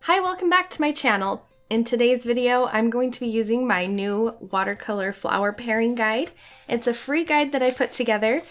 Hi, welcome back to my channel. In today's video, I'm going to be using my new watercolor flower pairing guide. It's a free guide that I put together.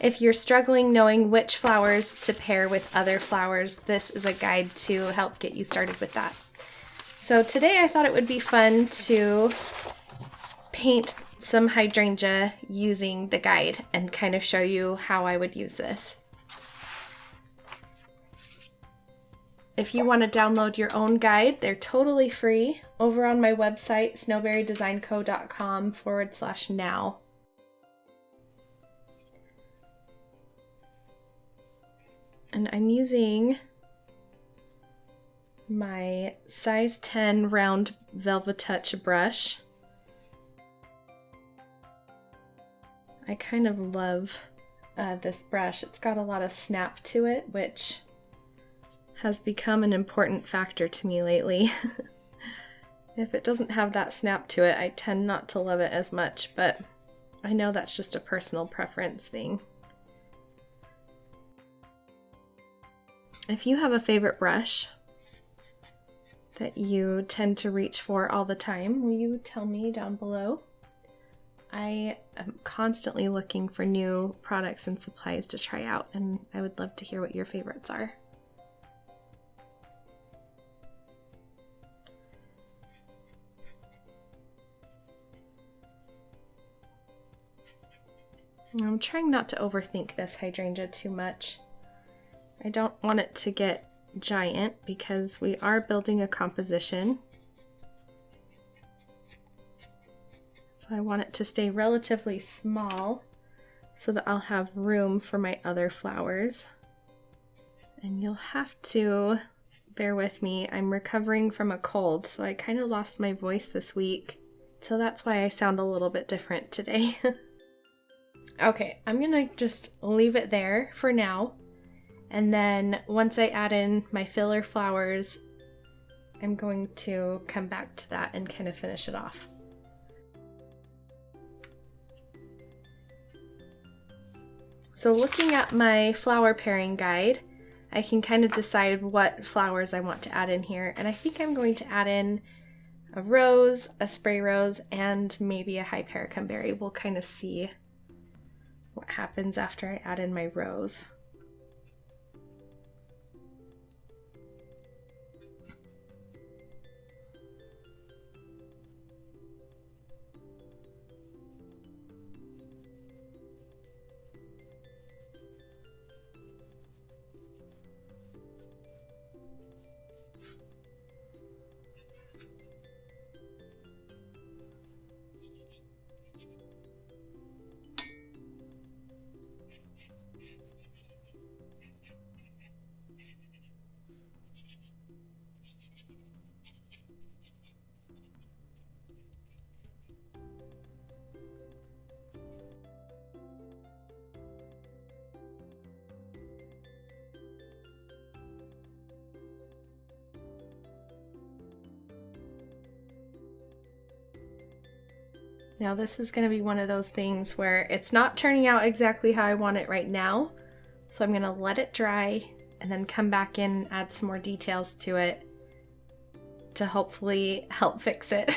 If you're struggling knowing which flowers to pair with other flowers, this is a guide to help get you started with that. So today I thought it would be fun to paint some hydrangea using the guide and kind of show you how I would use this. If you want to download your own guide, they're totally free over on my website, snowberrydesignco.com/now. And I'm using my size 10 round Velvet Touch brush. I kind of love this brush. It's got a lot of snap to it, which has become an important factor to me lately. If it doesn't have that snap to it, I tend not to love it as much, but I know that's just a personal preference thing. If you have a favorite brush that you tend to reach for all the time, will you tell me down below? I am constantly looking for new products and supplies to try out, and I would love to hear what your favorites are. I'm trying not to overthink this hydrangea too much. I don't want it to get giant because we are building a composition. So I want it to stay relatively small so that I'll have room for my other flowers. And you'll have to bear with me. I'm recovering from a cold, so I kind of lost my voice this week. So that's why I sound a little bit different today. Okay, I'm gonna just leave it there for now. And then once I add in my filler flowers, I'm going to come back to that and kind of finish it off. So looking at my flower pairing guide, I can kind of decide what flowers I want to add in here. And I think I'm going to add in a rose, a spray rose, and maybe a hypericum berry. We'll kind of see what happens after I add in my rose. Now this is going to be one of those things where it's not turning out exactly how I want it right now, so I'm going to let it dry and then come back in and add some more details to it to hopefully help fix it.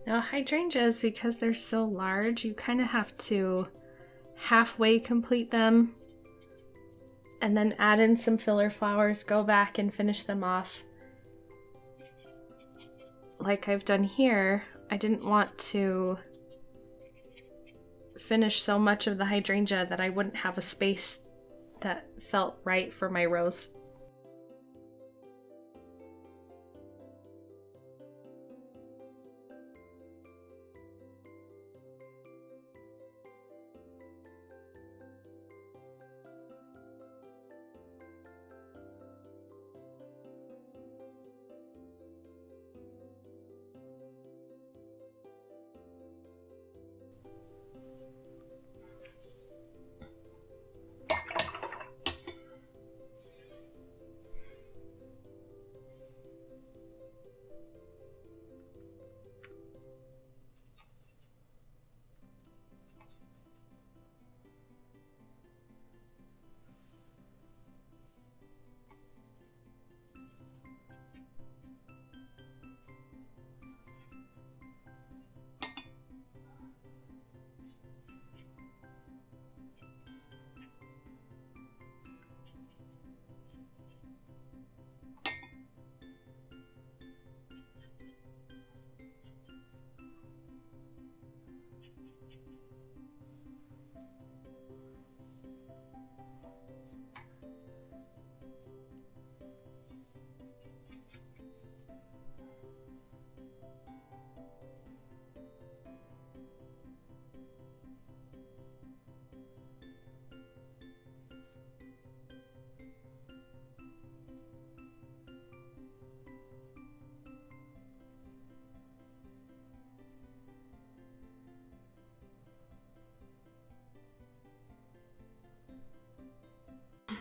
Now hydrangeas, because they're so large, you kind of have to halfway complete them and then add in some filler flowers, go back and finish them off. Like I've done here, I didn't want to finish so much of the hydrangea that I wouldn't have a space that felt right for my rose.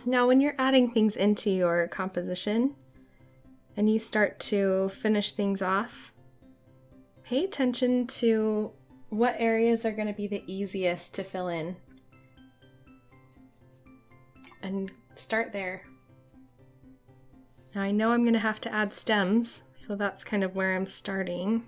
Now when you're adding things into your composition and you start to finish things off, pay attention to what areas are going to be the easiest to fill in. And start there. Now I know I'm going to have to add stems, so that's kind of where I'm starting.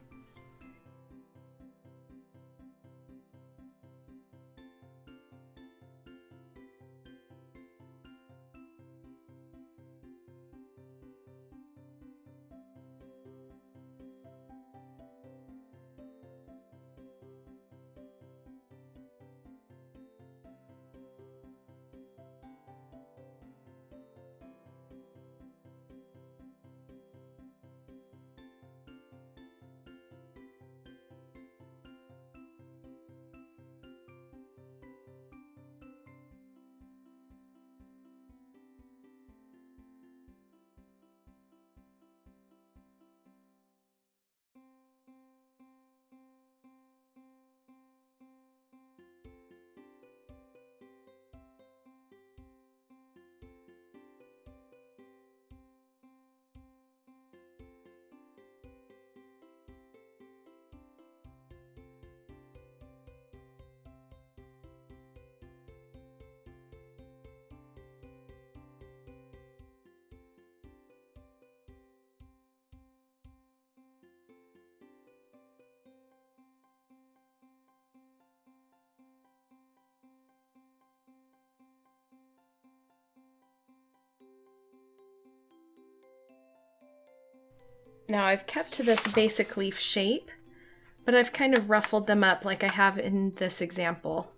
Now I've kept to this basic leaf shape, but I've kind of ruffled them up like I have in this example.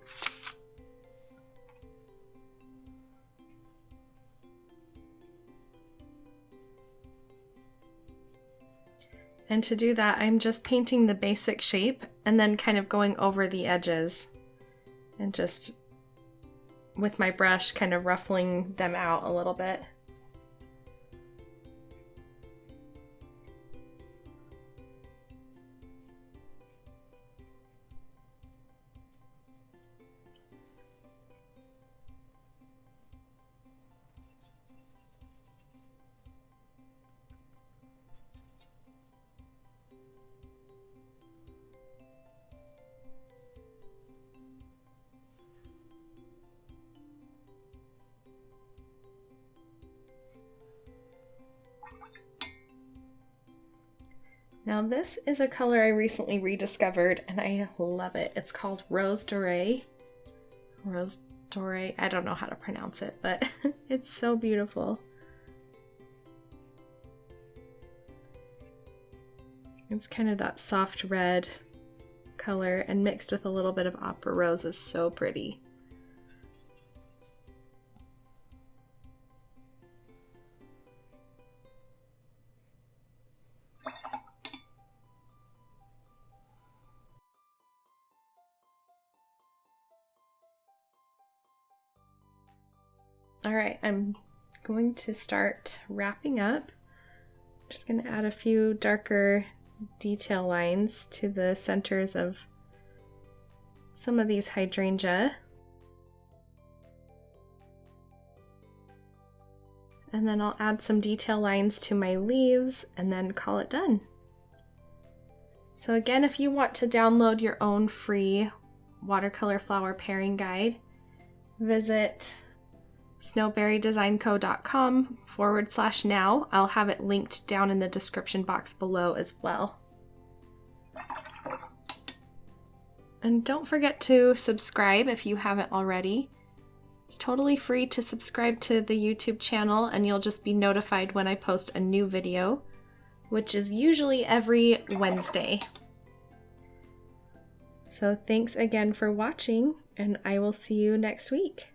And to do that, I'm just painting the basic shape and then kind of going over the edges and just with my brush kind of ruffling them out a little bit. Now this is a color I recently rediscovered and I love it. It's called Rose Doré. Rose Doré, I don't know how to pronounce it, but it's so beautiful. It's kind of that soft red color and mixed with a little bit of opera rose is so pretty. All right, I'm going to start wrapping up. I'm just going to add a few darker detail lines to the centers of some of these hydrangea. And then I'll add some detail lines to my leaves and then call it done. So again, if you want to download your own free watercolor flower pairing guide, visit snowberrydesignco.com/now. I'll have it linked down in the description box below as well. And don't forget to subscribe if you haven't already. It's totally free to subscribe to the YouTube channel and you'll just be notified when I post a new video, which is usually every Wednesday. So thanks again for watching and I will see you next week.